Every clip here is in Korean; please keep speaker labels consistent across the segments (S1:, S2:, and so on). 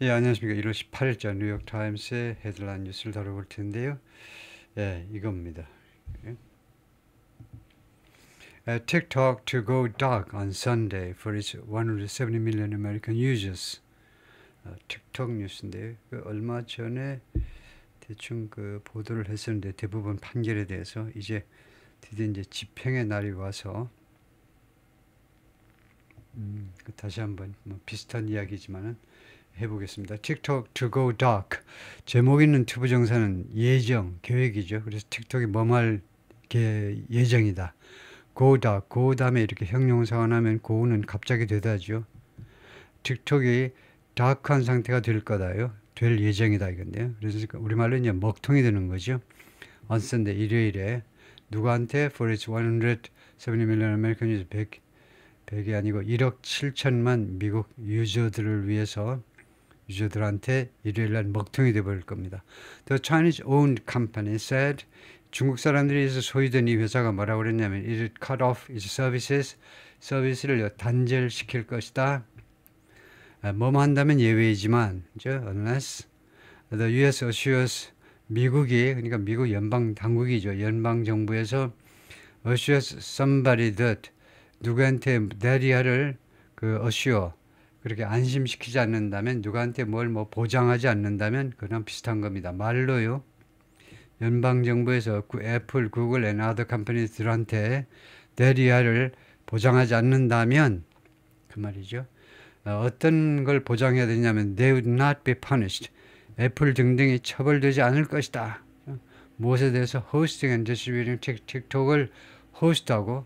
S1: 예, 안녕하십니까. 1월 18일자 뉴욕타임스의 헤드라인 뉴스를 다뤄볼 텐데요. 예, 이겁니다. 예. TikTok to go dark on Sunday for its 170 million American users. 틱톡 뉴스인데요. 얼마 전에 대충 보도를 했었는데 대부분 판결에 대해서 이제 드디어 이제 집행의 날이 와서 다시 한번 비슷한 이야기지만은 해보겠습니다. TikTok to go dark. 제목 있는 투부 정사는 예정, 계획이죠. 그래서 틱톡이 뭐할 예정이다. go dark, go 다음에 이렇게 형용사가 나면 go는 갑자기 되다죠. 틱톡이 다크한 상태가 될 거다요. 될 예정이다 이건데요. 그래서 우리말로 이제 먹통이 되는 거죠. on Sunday, 일요일에 누구한테 for its 170 million American users 100이 아니고 1억 7천만 미국 유저들한테 일요일날 먹통이 되어버릴 겁니다. The Chinese-owned company said 중국 사람들이 소유된 이 회사가 뭐라고 그랬냐면 it would cut off its services, 서비스를 단절시킬 것이다. 뭐뭐 한다면 예외이지만 unless the US assures 미국이 그러니까 미국 연방 당국이죠. 연방 정부에서 assures somebody that 누구한테 대리하를 assure 그렇게 안심시키지 않는다면 누구한테 뭘 보장하지 않는다면 그냥 비슷한 겁니다. 말로요. 연방정부에서 애플, 구글, and other companies들한테 대리하를 보장하지 않는다면 그 말이죠. 어떤 걸 보장해야 되냐면 they would not be punished. 애플 등등이 처벌되지 않을 것이다. 무엇에 대해서 hosting and distributing 틱톡을 호스트하고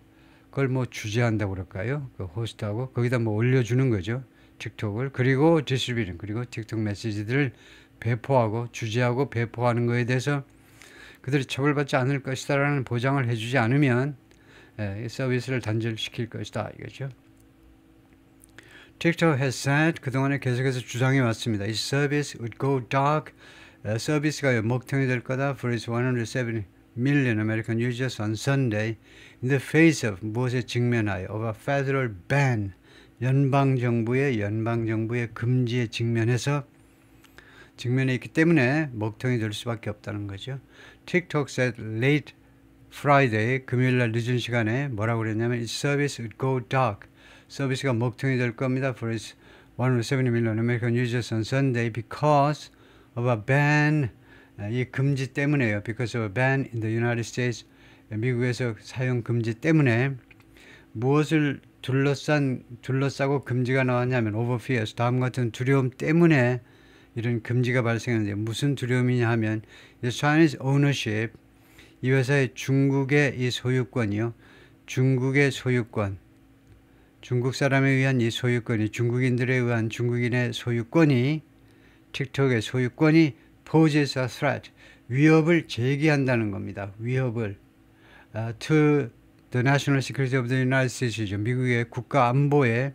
S1: 그걸 주재한다고 그럴까요? 호스트하고 거기다 올려주는 거죠. 틱톡을. 그리고 디스트리뷰팅, 그리고 틱톡 메시지들을 배포하고 주재하고 배포하는 거에 대해서 그들이 처벌받지 않을 것이다 라는 보장을 해주지 않으면 이 서비스를 단절시킬 것이다 이거죠. TikTok has said 그동안에 계속해서 주장해 왔습니다. 이 서비스 would go dark. 서비스가 먹통이 될 거다. For its 170 million American users on Sunday in the face of 무엇에 직면하여 of a federal ban. 연방정부의 금지에 직면해 있기 때문에 먹통이 될 수밖에 없다는 거죠. TikTok said late Friday, 금요일날 늦은 시간에 뭐라고 그랬냐면 its service would go dark. 서비스가 먹통이 될 겁니다. For its 170 million American users on Sunday because of a ban. 이 금지 때문에요. Because of a ban in the United States. 미국에서 사용 금지 때문에 무엇을 둘러싸고 금지가 나왔냐면 over fears, 다음 같은 두려움 때문에 이런 금지가 발생하는데 무슨 두려움이냐 하면 Chinese ownership, 이 회사의 중국의 이 소유권이요. 중국의 소유권, 중국 사람에 의한 이 소유권이 중국인들에 의한 중국인의 소유권이 틱톡의 소유권이 poses a threat, 위협을 제기한다는 겁니다. 위협을 to the national security of the United States이죠. 미국의 국가 안보에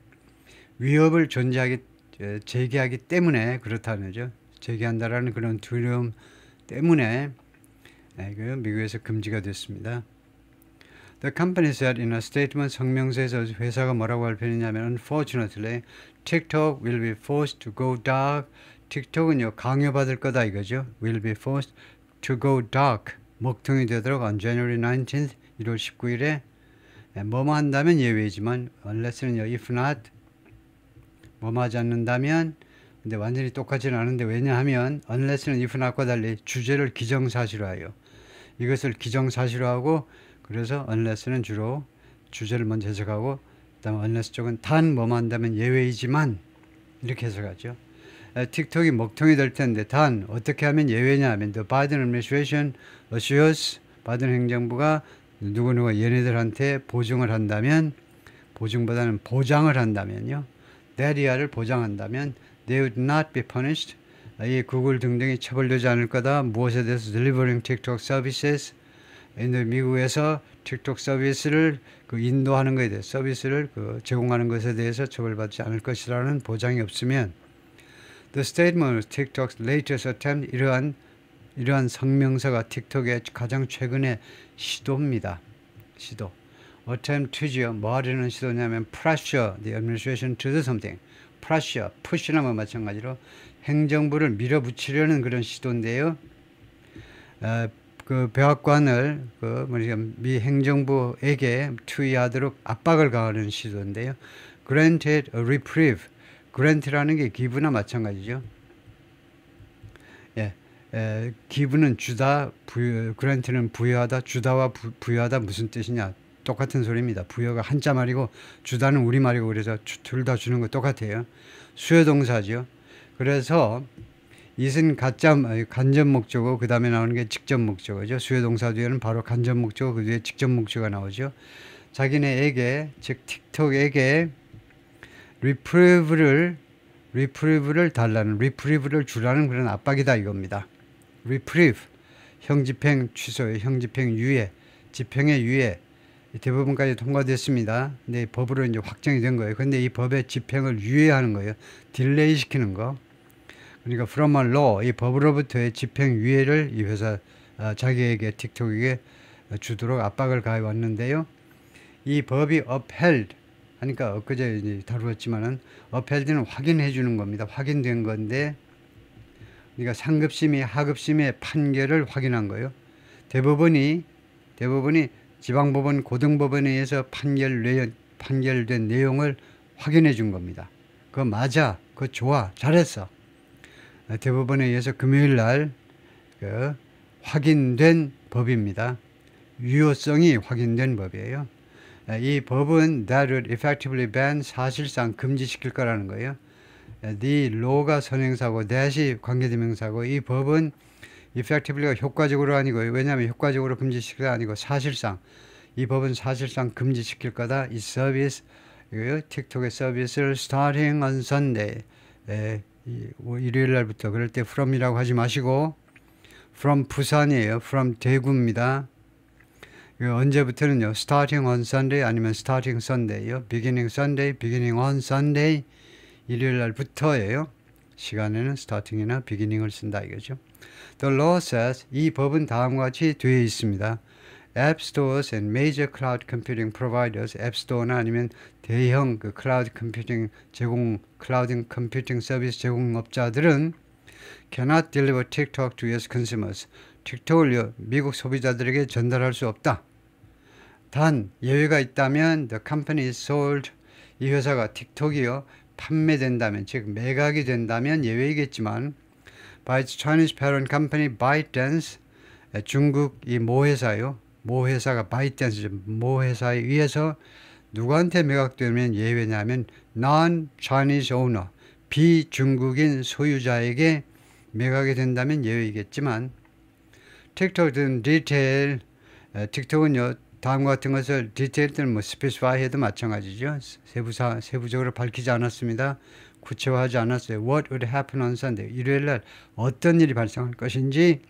S1: 위협을 제기하기 때문에 그렇다는 거죠. 제기한다라는 그런 두려움 때문에 미국에서 금지가 됐습니다. The company said in a statement, 성명서에서 회사가 뭐라고 발표했냐면 Unfortunately, TikTok will be forced to go dark. 틱톡은요 강요받을 거다 이거죠. Will be forced to go dark. 먹통이 되도록 on January 19th, 1월 19일에 뭐뭐 한다면 예외이지만 unless는요 if not 뭐뭐 하지 않는다면 근데 완전히 똑같지는 않은데 왜냐하면 unless는 if not과 달리 주제를 기정사실화해요. 이것을 기정사실화하고 그래서 unless는 주로 주제를 먼저 해석하고 그다음에 unless 쪽은 단 뭐뭐 한다면 예외이지만 이렇게 해석하죠. 틱톡이 먹통이 될 텐데 단 어떻게 하면 예외냐 하면 the Biden administration assures 바이든 행정부가 누구누가 얘네들한테 보증을 한다면 보증보다는 보장을 한다면요. 대리아를 보장한다면 they would not be punished. 이 구글 등등이 처벌되지 않을 거다. 무엇에 대해서 delivering TikTok services 미국에서 틱톡 서비스를 인도하는 것에 대해서 서비스를 제공하는 것에 대해서 처벌받지 않을 것이라는 보장이 없으면 The statement of TikTok's latest attempt 이러한 성명서가 틱톡의 가장 최근의 시도입니다. 시도. attempt to죠. 뭐 하려는 시도냐면 pressure the administration to do something. pressure, push나 뭐 마찬가지로 행정부를 밀어붙이려는 그런 시도인데요. 그 백악관을 미 행정부에게 투의하도록 압박을 가하는 시도인데요. Granted a reprieve. grant라는 게 기부나 마찬가지죠. 예, 기부는 주다, grant는 부여하다, 주다와 부여하다 무슨 뜻이냐? 똑같은 소리입니다. 부여가 한자 말이고 주다는 우리 말이고 그래서 둘 다 주는 거 똑같아요. 수요 동사죠. 그래서 it은 간접 목적어, 그 다음에 나오는 게 직접 목적어죠. 수요 동사 뒤에는 바로 간접 목적어, 그 뒤에 직접 목적어가 나오죠. 자기네에게, 즉 틱톡에게 reprieve를 달라는, reprieve를 주라는 그런 압박이다 이겁니다. reprieve, 형집행 취소예요. 형집행 유예, 집행의 유예. 대부분까지 통과됐습니다. 근데 법으로 이제 확정이 된 거예요. 근데 이 법의 집행을 유예하는 거예요. 딜레이 시키는 거. 그러니까 from a law, 이 법으로부터의 집행 유예를 이 회사 자기에게 틱톡에게 주도록 압박을 가해 왔는데요. 이 법이 upheld 하니까 엊그제 이제 다루었지만은 upheld는 확인해 주는 겁니다. 확인된 건데, 그러니까 상급심이 하급심의 판결을 확인한 거예요. 대법원이 지방법원, 고등법원에 의해서 판결된 내용을 확인해 준 겁니다. 그거 맞아, 그거 좋아, 잘했어. 대법원에 의해서 금요일 날 확인된 법입니다. 유효성이 확인된 법이에요. 이 법은 that would effectively ban, 사실상 금지시킬 거라는 거예요. the law가 선행사고 that이 관계대명사고, 이 법은 effectively가 효과적으로 아니고, 왜냐하면 효과적으로 금지시킬 거 아니고 사실상, 이 법은 사실상 금지시킬 거다. 이 서비스, 틱톡의 서비스를 starting on Sunday, 일요일 날부터. 그럴 때 from이라고 하지 마시고 from 부산이에요. from 대구입니다. 언제부터는요, starting on Sunday 아니면 starting Sunday요. beginning Sunday, beginning on Sunday, 일요일 날부터예요. 시간에는 starting이나 beginning을 쓴다 이거죠. The law says, 이 법은 다음과 같이 되어 있습니다. App stores and major cloud computing providers, 앱 스토어나 아니면 대형 클라우드 컴퓨팅 클라우드 컴퓨팅 서비스 제공업자들은 cannot deliver TikTok to US consumers. 틱톡을 미국 소비자들에게 전달할 수 없다. 단 예외가 있다면 the company is sold, 이 회사가 틱톡이요 판매된다면, 즉 매각이 된다면 예외이겠지만, by its Chinese parent company ByteDance, 중국 이 모회사요. 모회사가 ByteDance, 모회사에 의해서 누구한테 매각되면 예외냐면 non-Chinese owner, 비중국인 소유자에게 매각이 된다면 예외이겠지만, 틱톡은 디테일, 틱톡은요 다음과 같은 것을 디테일들은 스페시파이 해도 마찬가지죠. 세부적으로 밝히지 않았습니다. 구체화하지 않았어요. What would happen on Sunday? 일요일 날 어떤 일이 발생할 것인지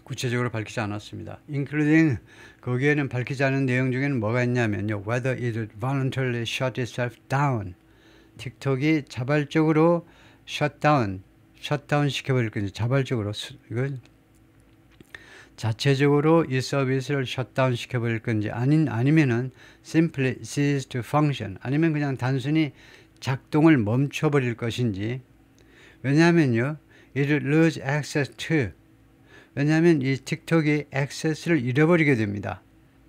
S1: 구체적으로 밝히지 않았습니다. Including, 거기에는 밝히지 않은 내용 중에는 뭐가 있냐면요. Whether it would voluntarily shut itself down. 틱톡이 자발적으로 셧다운 시켜버릴 건지, 자발적으로 이건 자체적으로 이 서비스를 셧다운 시켜버릴 건지, 아니면은 simply cease to function, 아니면 그냥 단순히 작동을 멈춰버릴 것인지. 왜냐하면요, it would lose access to, 왜냐하면 이 틱톡이 액세스를 잃어버리게 됩니다.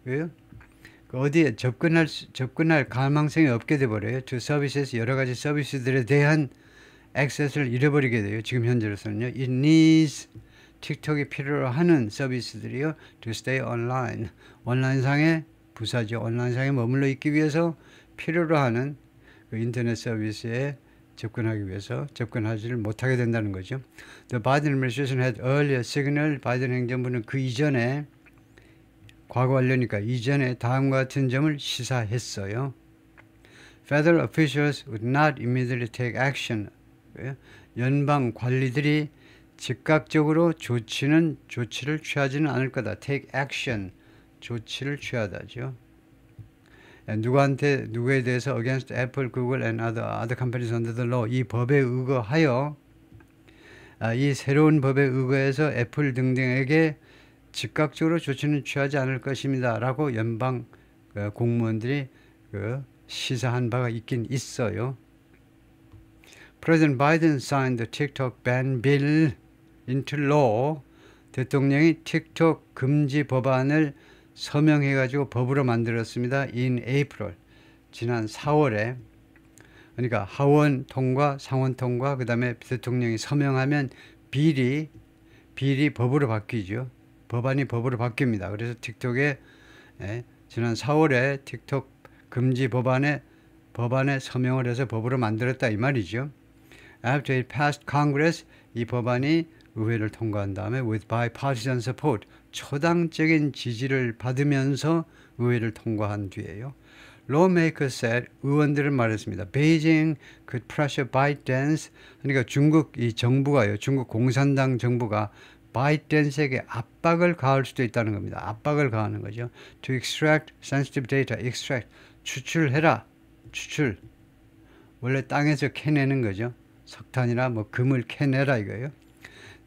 S1: 왜요? 어디에 접근할 가망성이 없게 돼버려요. to services, 여러 가지 서비스들에 대한 액세스를 잃어버리게 돼요. 지금 현재로서는요. It needs, 틱톡이 필요로 하는 서비스들이요, to stay online, 온라인상의 부사죠. 온라인상에 머물러 있기 위해서 필요로 하는 그 인터넷 서비스에 접근하기 위해서 접근하지를 못하게 된다는 거죠. The Biden administration had earlier signaled, 바이든 행정부는 그 이전에, 과거 완료니까 이전에 다음과 같은 점을 시사했어요. Federal officials would not immediately take action. 연방 관리들이 즉각적으로 조치를 취하지는 않을 거다. take action, 조치를 취하다죠. 누구에 대해서 against Apple, Google and other companies under the law, 이 법에 의거하여, 이 새로운 법에 의거해서 애플 등등에게 즉각적으로 조치는 취하지 않을 것입니다 라고 연방 공무원들이 시사한 바가 있긴 있어요. President Biden signed the TikTok ban bill into law. 대통령이 틱톡 금지 법안을 서명해가지고 법으로 만들었습니다. In April. 지난 4월에. 그러니까 하원 통과, 상원 통과, 그 다음에 대통령이 서명하면 빌이 법으로 바뀌죠. 법안이 법으로 바뀝니다. 그래서 틱톡에 지난 4월에 틱톡 금지 법안에 서명을 해서 법으로 만들었다 이 말이죠. After it passed Congress, 이 법안이 의회를 통과한 다음에 with bipartisan support, 초당적인 지지를 받으면서 의회를 통과한 뒤에요. Lawmakers said, 의원들은 말했습니다. Beijing could pressure ByteDance, 그러니까 중국 이 정부가요, 중국 공산당 정부가 ByteDance에게 압박을 가할 수도 있다는 겁니다. 압박을 가하는 거죠. To extract sensitive data, extract, 추출해라, 추출. 원래 땅에서 캐내는 거죠. 석탄이나 뭐 금을 캐내라 이거예요.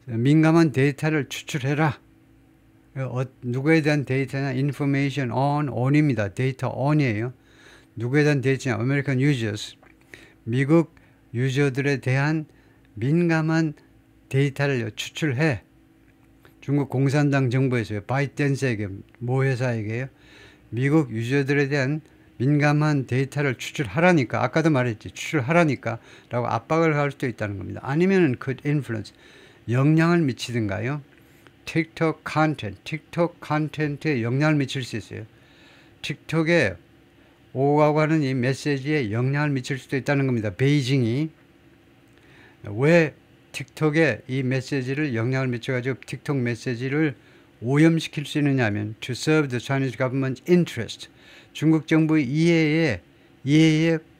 S1: 민감한 데이터를 추출해라. 누구에 대한 데이터냐? Information on입니다. 데이터 on이에요. 누구에 대한 데이터냐? American users. 미국 유저들에 대한 민감한 데이터를 추출해. 중국 공산당 정부에서요. 바이트댄스에게, 모 회사에게요. 미국 유저들에 대한 민감한 데이터를 추출하라니까. 아까도 말했지. 추출하라니까. 라고 압박을 할 수도 있다는 겁니다. 아니면은 could influence. 영향을 미치든가요. 틱톡 컨텐츠에 영향을 미칠 수 있어요. 틱톡에 오가고 하는 이 메시지에 영향을 미칠 수도 있다는 겁니다. 베이징이. 왜 틱톡에 이 메시지를 영향을 미쳐가지고 틱톡 메시지를 오염시킬 수 있느냐 하면 to serve the Chinese government's interest. 중국 정부의 이해에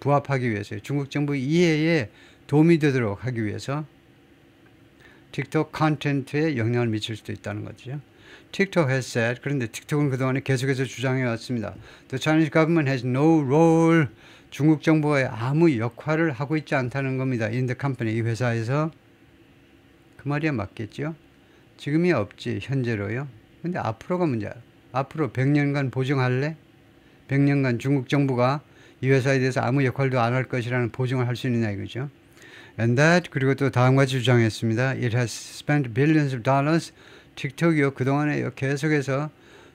S1: 부합하기 위해서요. 중국 정부의 이해에 도움이 되도록 하기 위해서 틱톡 컨텐츠에 영향을 미칠 수도 있다는 거죠. TikTok has said, 그런데 틱톡은 그동안에 계속해서 주장해 왔습니다. The Chinese government has no role. 중국 정부가 아무 역할을 하고 있지 않다는 겁니다. In the company, 이 회사에서. 그 말이야 맞겠죠? 지금이 없지, 현재로요. 근데 앞으로가 문제야. 앞으로 100년간 보증할래? 100년간 중국 정부가 이 회사에 대해서 아무 역할도 안 할 것이라는 보증을 할 수 있느냐 이거죠. And that, 그리고 또 다음과 같이 주장했습니다. It has spent billions of dollars. 틱톡이요, 그동안에 계속해서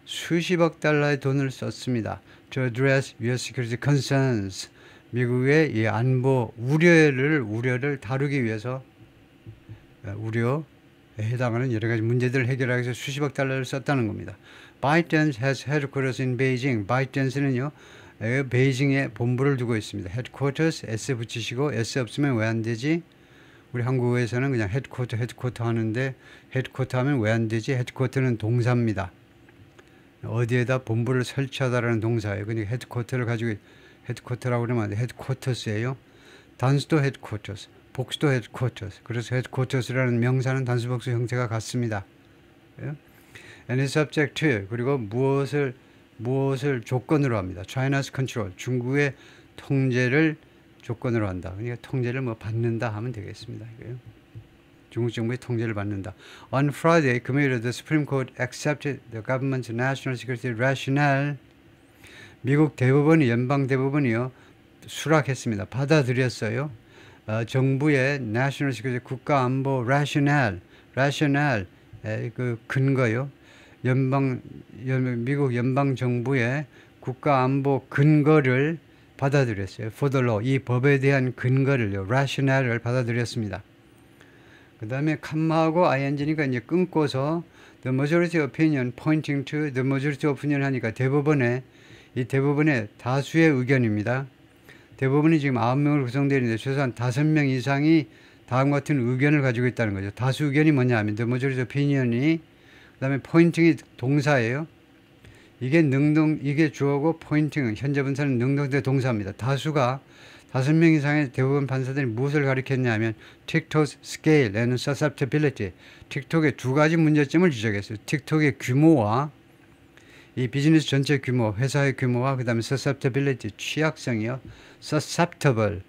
S1: 수십억 달러의 돈을 썼습니다. To address US security concerns. 미국의 이 안보 우려를 다루기 위해서 우려에 해당하는 여러 가지 문제들을 해결하기 위해서 수십억 달러를 썼다는 겁니다. ByteDance has headquarters in Beijing. ByteDance는요, 베이징에 본부를 두고 있습니다. headquarters, S 붙이시고, S 없으면 왜 안 되지? 우리 한국에서는 그냥 헤드쿼터 하는데, 헤드쿼터 하면 왜 안 되지? 헤드쿼터는 동사입니다. 어디에다 본부를 설치하다라는 동사예요. 그러니까 헤드쿼터를 가지고, 헤드쿼터라고 그러면 안 돼. 헤드쿼터스예요. 단수도 헤드쿼터스, 복수도 헤드쿼터스. 그래서 헤드쿼터스라는 명사는 단수 복수 형태가 같습니다. And is subject to, 그리고 무엇을 조건으로 합니다. China's control, 중국의 통제를 조건으로 한다. 그러니까 통제를 뭐 받는다 하면 되겠습니다. 이거요. 중국 정부의 통제를 받는다. On Friday, 금요일에 the Supreme Court accepted the government's national security rationale. 미국 대법원이, 연방 대법원이요, 수락했습니다. 받아들였어요. 정부의 national security, 국가안보 rationale, 그 근거요. 미국 연방 정부의 국가안보 근거를 받아들였어요. For the law, 이 법에 대한 근거를요, rationale을 받아들였습니다. 그 다음에 컴마하고 ing니까 이제 끊고서 the majority opinion pointing to the majority opinion 하니까 대법원의 다수의 의견입니다. 대법원이 지금 9명으로 구성되어 있는데 최소한 5명 이상이 다음과 같은 의견을 가지고 있다는 거죠. 다수 의견이 뭐냐 하면 the majority opinion이, 그 다음에 포인팅이 동사예요. 이게 주어고 포인팅은, 현재 분사는 능동태 동사입니다. 다수가 5명 이상의 대부분 판사들이 무엇을 가리켰냐면 TikTok's scale and susceptibility. 틱톡의 두 가지 문제점을 지적했어요. 틱톡의 규모와 이 비즈니스 전체 규모, 회사의 규모와 그 다음에 susceptibility, 취약성이요. susceptible,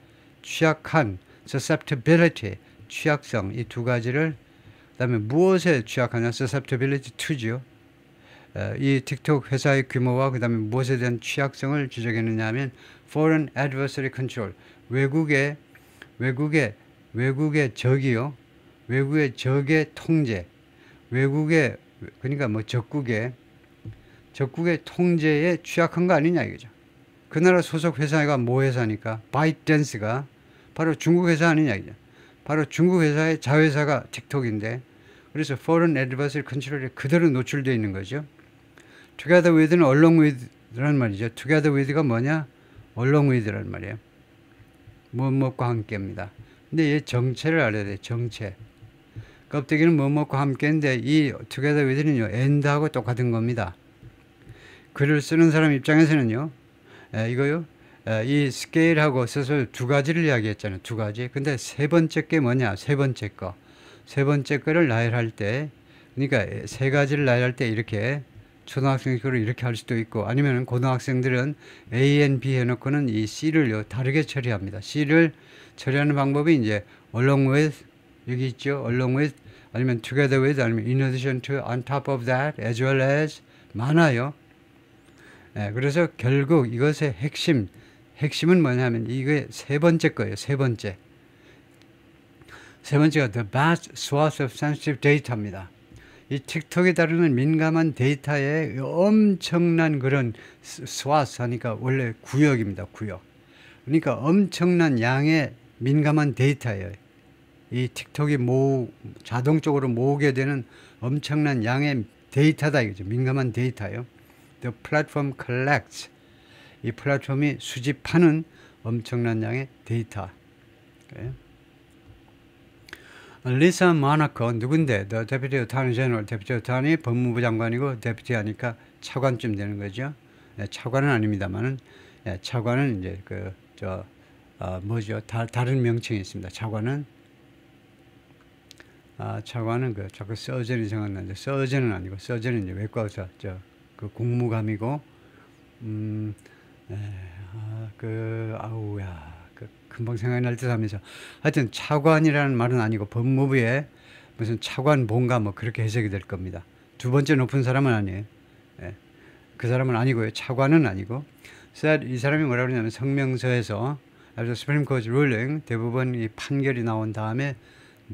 S1: 취약한, susceptibility, 취약성, 이 두 가지를, 그 다음에 무엇에 취약하냐, susceptibility to죠. 이 틱톡 회사의 규모와 그 다음에 무엇에 대한 취약성을 지적했느냐 하면 foreign adversary control, 외국의 외국의 적이요. 외국의 적의 통제. 외국의, 그러니까 뭐 적국의 통제에 취약한 거 아니냐 이거죠. 그 나라 소속 회사가 뭐 회사니까? 바이트댄스가 바로 중국 회사 아니냐 이거죠. 바로 중국 회사의 자회사가 틱톡인데, 그래서 Foreign Adversary Control에 그대로 노출되어 있는 거죠. Together with는 along with라는 말이죠. Together with가 뭐냐? along with라는 말이에요. 뭐뭐과 함께입니다. 근데 얘 정체를 알아야 돼요. 정체. 껍데기는 뭐뭐과 함께인데 이 together with는요, and하고 똑같은 겁니다. 글을 쓰는 사람 입장에서는요, 이거요, 이 스케일하고 써서 두 가지를 이야기했잖아요. 두 가지. 근데 세 번째 게 뭐냐? 세 번째 거. 세 번째 거를 나열할 때, 그러니까 세 가지를 나열할 때 이렇게 초등학생식으로 이렇게 할 수도 있고, 아니면 고등학생들은 A and B 해놓고는 이 C를요, 다르게 처리합니다. C를 처리하는 방법이 이제 along with, 여기 있죠. along with, 아니면 together with, 아니면 in addition to, on top of that, as well as, 많아요. 그래서 결국 이것의 핵심은 뭐냐면 이게 세 번째 거예요. 세 번째가 the vast swath of sensitive data입니다. 이 틱톡에 따르는 민감한 데이터의 엄청난 그런 swath 하니까 원래 구역입니다. 구역. 그러니까 엄청난 양의 민감한 데이터예요. 이 틱톡이 자동적으로 모으게 되는 엄청난 양의 데이터다 이거죠. 민감한 데이터요. The platform collects. 이 플랫폼이 수집하는 엄청난 양의 데이터. 리사 모나코 누군데? The Deputy Attorney General. Deputy Attorney 법무부 장관이고 Deputy 하니까 차관쯤 되는 거죠. 차관은 아닙니다만은 차관은 이제 뭐죠? 다른 명칭이 있습니다. 차관은 자꾸 서전이 생각나는데 서전은 아니고 서전은 이제 외과 의사 그 공무감이고 금방 생각이 날 듯 하면서 하여튼 차관이라는 말은 아니고 법무부에 무슨 차관 본가 뭐 그렇게 해석이 될 겁니다. 두 번째 높은 사람은 아니에요. 그 사람은 아니고요. 차관은 아니고. 이 사람이 뭐라고 그러냐면 성명서에서 after Supreme Court ruling 대부분 이 판결이 나온 다음에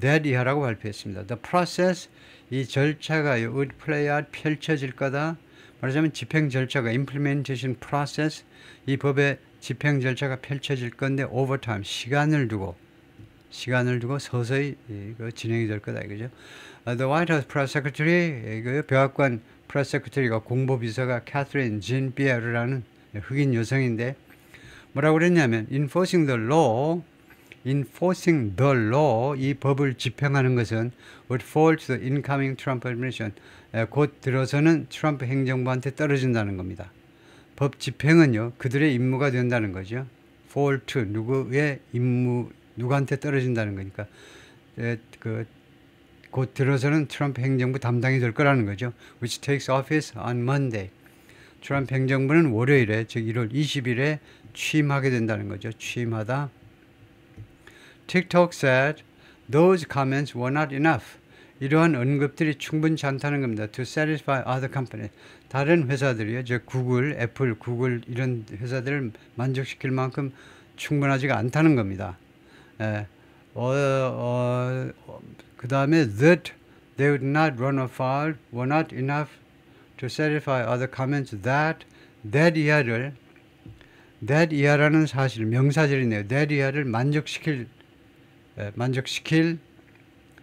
S1: that 이하라고 발표했습니다. The process, 이 절차가 would play out, 펼쳐질 거다. 말하자면 집행 절차가 implementation process, 이 법의 집행 절차가 펼쳐질 건데 over time, 시간을 두고 서서히 진행이 될 거다 이거죠. The White House Press Secretary, 백악관 Press Secretary가 공보비서가 Catherine Jean Pierre라는 흑인 여성인데 뭐라고 그랬냐면 enforcing the law, 이 법을 집행하는 것은 would fall to the incoming Trump administration. 곧 들어서는 트럼프 행정부한테 떨어진다는 겁니다. 법 집행은요, 그들의 임무가 된다는 거죠. fall to, 누구한테 떨어진다는 거니까. 곧 들어서는 트럼프 행정부 담당이 될 거라는 거죠. which takes office on Monday. 트럼프 행정부는 월요일에, 즉 1월 20일에 취임하게 된다는 거죠. 취임하다. TikTok said those comments were not enough. 이러한 언급들이 충분치 않다는 겁니다. To satisfy other companies. 다른 회사들이요. 즉 구글, 애플, 구글 이런 회사들을 만족시킬 만큼 충분하지가 않다는 겁니다. 그 다음에 that they would not run afoul were not enough to satisfy other comments that 이하라는 사실, 명사절이네요. that 이하를 만족시킬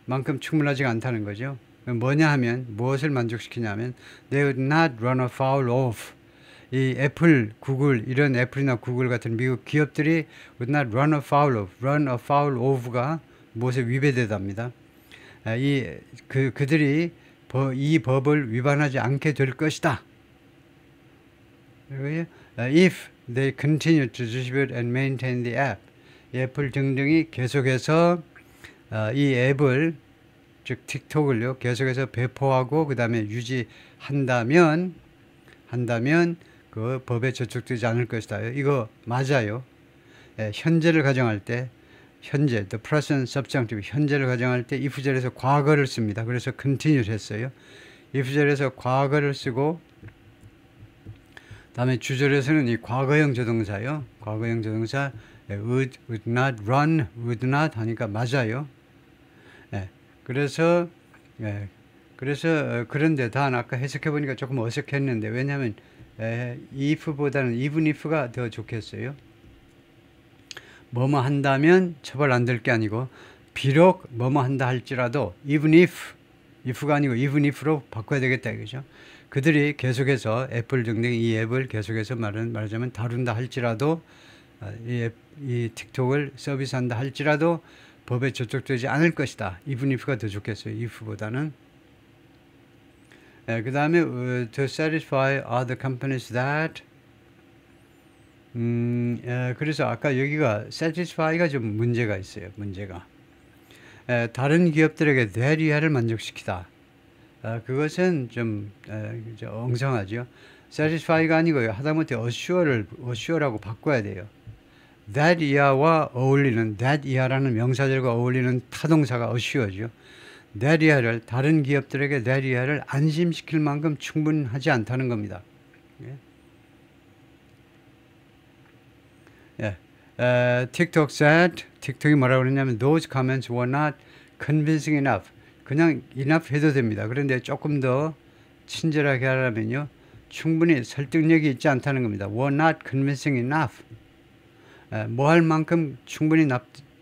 S1: 만큼 충분하지가 않다는 거죠. 뭐냐 하면 무엇을 만족시키냐면 they would not run afoul of. 이 애플, 구글 이런 애플이나 구글 같은 미국 기업들이 would not run afoul of가 무엇에 위배되답니다. 그들이 이 법을 위반하지 않게 될 것이다. If they continue to distribute and maintain the app. 애플 등등이 계속해서 이 앱을, 즉 틱톡을요, 계속해서 배포하고 그 다음에 유지한다면 그 법에 저촉되지 않을 것이다. 이거 맞아요. 현재를 가정할 때, the present subjunctive, 현재를 가정할 때 if절에서 과거를 씁니다. 그래서 continue를 했어요. if절에서 과거를 쓰고 다음에 주절에서는 이 과거형 조동사요. 과거형 조동사 would not run, would not 하니까 맞아요. 예, 그래서 그런데 단 아까 해석해 보니까 조금 어색했는데 왜냐하면 if보다는 even if가 더 좋겠어요. 뭐뭐 한다면 처벌 안 될 게 아니고 비록 뭐뭐 한다 할지라도 even if가 아니고 even if로 바꿔야 되겠다 이거죠. 그들이 계속해서 애플 등등 이 앱을 계속해서 말하자면 다룬다 할지라도 이 틱톡을 서비스한다 할지라도 법에 저촉되지 않을 것이다. even if가 더 좋겠어요. if보다는. 그 다음에 to satisfy other companies that 그래서 아까 여기가 satisfy가 좀 문제가 있어요. 문제가 다른 기업들에게 대리야를 만족시키다. 그것은 좀 엉성하죠. satisfy가 아니고요. 하다못해 assure라고 바꿔야 돼요. that year와 어울리는 that year라는 명사절과 어울리는 타동사가 assure죠. that year를 다른 기업들에게 that year를 안심시킬 만큼 충분하지 않다는 겁니다. TikTok said, 틱톡이 뭐라고 그랬냐면 those comments were not convincing enough. 그냥 enough 해도 됩니다. 그런데 조금 더 친절하게 하려면요. 충분히 설득력이 있지 않다는 겁니다. were not convincing enough. 뭐 할 만큼 충분히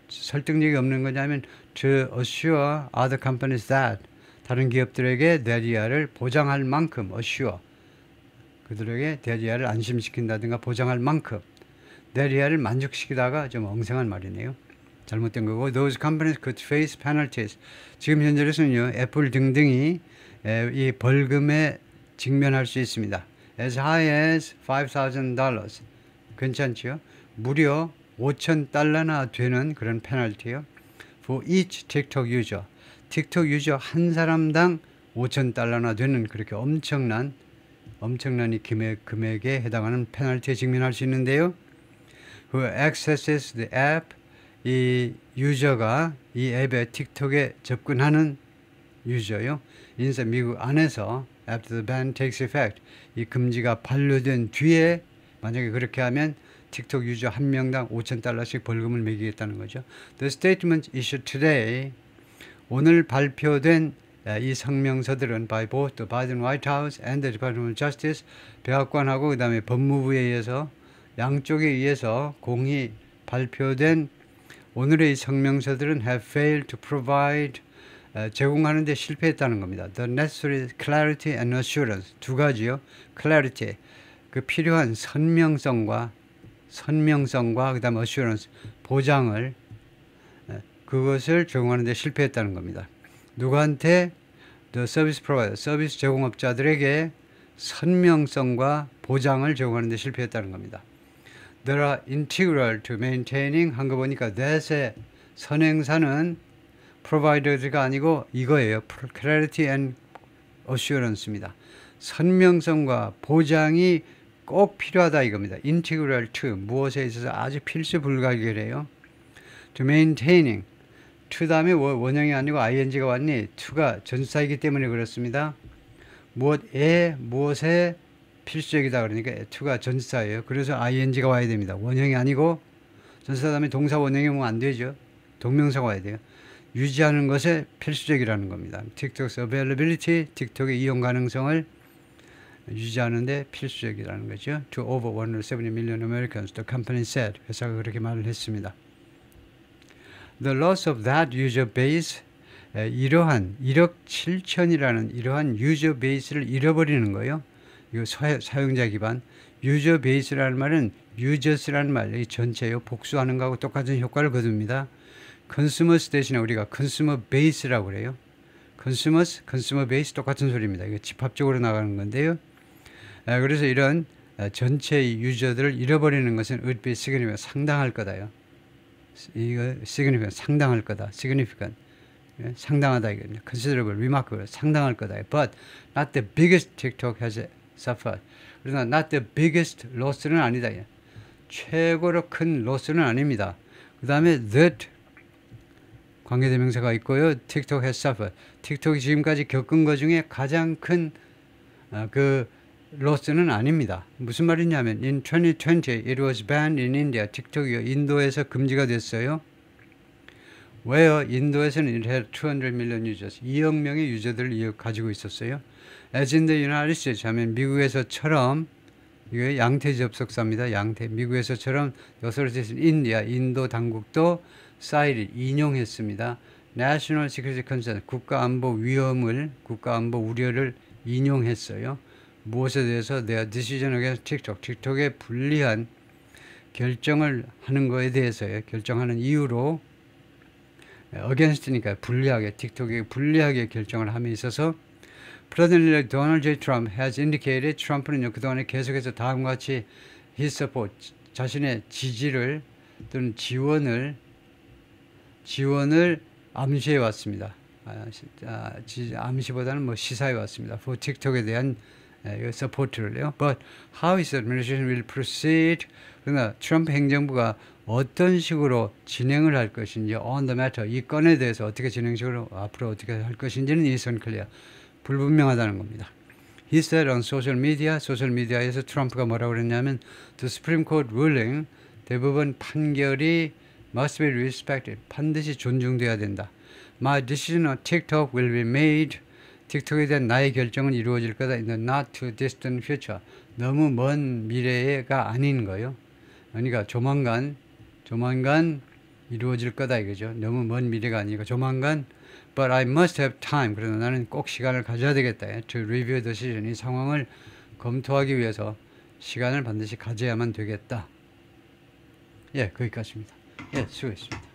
S1: 설득력이 없는 거냐면 to assure other companies that 다른 기업들에게 대리야를 보장할 만큼 assure 그들에게 대리야를 안심시킨다든가 보장할 만큼 대리야를 만족시키다가 좀 엉성한 말이네요. 잘못된 거고 those companies could face penalties. 지금 현재로서는요. 애플 등등이 이 벌금에 직면할 수 있습니다. as high as $5,000. 괜찮죠? 무려 $5,000나 되는 그런 페널티요. for each TikTok user. 틱톡 유저 한 사람당 $5,000나 되는 그렇게 엄청난 이 금액에 해당하는 페널티에 직면할 수 있는데요. who accesses the app. 이 유저가 이 앱에 틱톡에 접근하는 유저요. 인사 미국 안에서 after the ban takes effect. 이 금지가 반려된 뒤에 만약에 그렇게 하면 틱톡 유저 한 명당 $5,000씩 벌금을 매기겠다는 거죠. The statement issued today. 오늘 발표된 이 성명서들은 by both the Biden White House and the Department of Justice 백악관하고 그 다음에 법무부에 의해서 양쪽에 의해서 공히 발표된 오늘의 이 성명서들은 have failed to provide 제공하는 데 실패했다는 겁니다. The necessary clarity and assurance 두 가지요. clarity 그 필요한 선명성과 그 다음에 assurance 보장을 그것을 제공하는 데 실패했다는 겁니다. 누구한테? The service provider 서비스 제공업자들에게 선명성과 보장을 제공하는 데 실패했다는 겁니다. They are integral to maintaining 한 거 보니까 that의 선행사는 providers가 아니고 이거예요. clarity and assurance입니다. 선명성과 보장이 꼭 필요하다 이겁니다. integral to 무엇에 있어서 아주 필수 불가결해요. to maintaining to 다음에 원형이 아니고 ing가 왔니? to가 전치사이기 때문에 그렇습니다. 무엇에 필수적이다 그러니까 to가 전치사예요. 그래서 ing가 와야 됩니다. 원형이 아니고 전치사 다음에 동사 원형이 오면 안 되죠. 동명사가 와야 돼요. 유지하는 것에 필수적이라는 겁니다. 틱톡's availability, 틱톡의 이용 가능성을 유지하는데 필수적이라는 거죠. To over 170 million Americans, the company said. 회사가 그렇게 말을 했습니다. The loss of that user base, 이러한 1억 7천이라는 이러한 유저 베이스를 잃어버리는 거예요. 이거 사용자 기반. 유저 베이스라는 말은 users라는 말, 이 전체요. 복수하는 거하고 똑같은 효과를 거둡니다. consumers 대신에 우리가 consumer base라고 그래요. consumer base 똑같은 소리입니다. 이거 집합적으로 나가는 건데요. 그래서 이런 전체의 유저들을 잃어버리는 것은 would be significant, 상당할 거다요. 이거 significant, 상당할 거다. significant, 상당하다 이거예요. considerable, remarkable, 상당할 거다. But not the biggest TikTok has suffered. 그러나 not the biggest loss는 아니다. 최고로 큰 loss는 아닙니다. 그 다음에 that 관계대명사가 있고요. TikTok has suffered. 틱톡이 지금까지 겪은 것 중에 가장 큰 그 로스는 아닙니다. 무슨 말이냐면 in 2020 it was banned in India. 틱톡이 인도에서 금지가 됐어요. 왜요? 인도에서는 it had 200 million users. 2억 명의 유저들을 가지고 있었어요. As in the United States 하면 미국에서처럼 이게 양태 접속사입니다. 양태. 미국에서처럼 authorities in India, 인도 당국도 cited, 인용했습니다. National Security Concern, 국가안보 위험을, 국가안보 우려를 인용했어요. 무엇에 대해서 their decision against TikTok, 틱톡에 불리한 결정을 하는 거에 대해서요. 결정하는 이유로 against니까 불리하게, 틱톡에 불리하게 결정을 함에 있어서 President Donald J. Trump has indicated 트럼프는 그동안에 계속해서 다음과 같이 his support, 자신의 지지를 또는 지원을 암시해 왔습니다. 암시보다는 뭐 시사해 왔습니다. for 틱톡에 대한 서포트를요. But how his administration will proceed? 그러나 트럼프 행정부가 어떤 식으로 진행을 할 것인지 on the matter, 이 건에 대해서 어떻게 진행식으로 앞으로 어떻게 할 것인지는 is unclear, 불분명하다는 겁니다. He said on social media, 소셜미디어에서 트럼프가 뭐라고 그랬냐면 the Supreme Court ruling, 대법원 판결이 must be respected, 반드시 존중돼야 된다. My decision on TikTok will be made, 틱톡에 대한 나의 결정은 이루어질 거다 in the not too distant future, 너무 먼 미래가 아닌 거요. 그러니까 조만간 이루어질 거다 이거죠. 너무 먼 미래가 아니고 조만간. But I must have time. 그러나 나는 꼭 시간을 가져야 되겠다. To review the decision. 이 상황을 검토하기 위해서 시간을 반드시 가져야만 되겠다. 예, 거기까지입니다. 예, 수고했습니다.